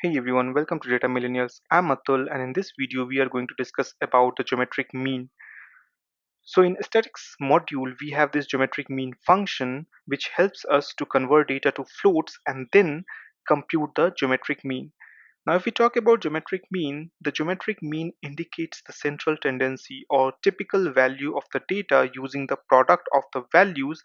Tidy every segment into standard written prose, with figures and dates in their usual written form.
Hey everyone, welcome to Data Millennials. I'm Atul, and in this video we are going to discuss about the geometric mean. So in statics module we have this geometric mean function which helps us to convert data to floats and then compute the geometric mean. Now if we talk about geometric mean, the geometric mean indicates the central tendency or typical value of the data using the product of the values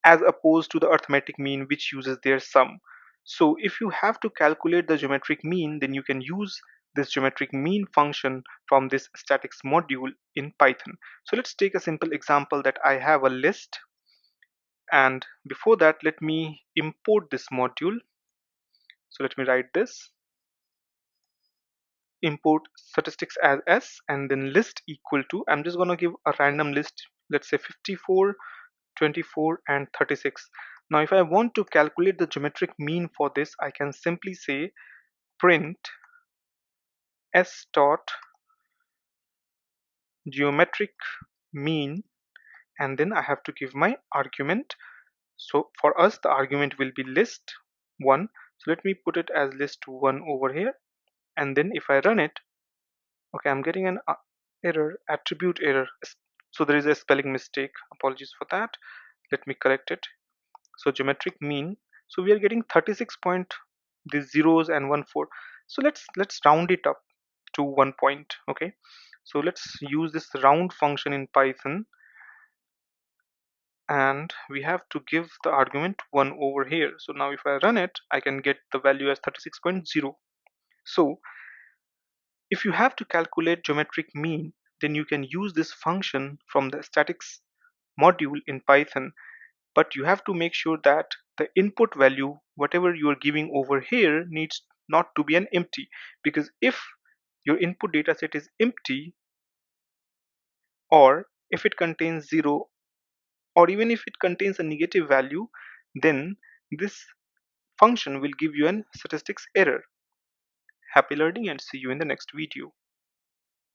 as opposed to the arithmetic mean which uses their sum. So if you have to calculate the geometric mean, then you can use this geometric mean function from this statics module in Python. So let's take a simple example that I have a list, and before that let me import this module. So let me write this: import statistics as s and then list equal to, I'm just going to give a random list, let's say 54, 24 and 36. Now if I want to calculate the geometric mean for this, I can simply say print s dot geometric mean, and then I have to give my argument. So for us the argument will be list 1. So let me put it as list 1 over here, and then if I run it, okay, I'm getting an error, attribute error. So there is a spelling mistake, apologies for that. Let me correct it. So geometric mean, so we are getting 36 point, these zeros and 1 4. So let's round it up to 1 point. Okay, so let's use this round function in Python, and we have to give the argument 1 over here. So now if I run it, I can get the value as 36.0. So if you have to calculate geometric mean, then you can use this function from the statics module in Python, but you have to make sure that the input value, whatever you are giving over here, needs not to be an empty, because if your input data set is empty, or if it contains 0, or even if it contains a negative value, then this function will give you an statistics error. Happy learning and see you in the next video.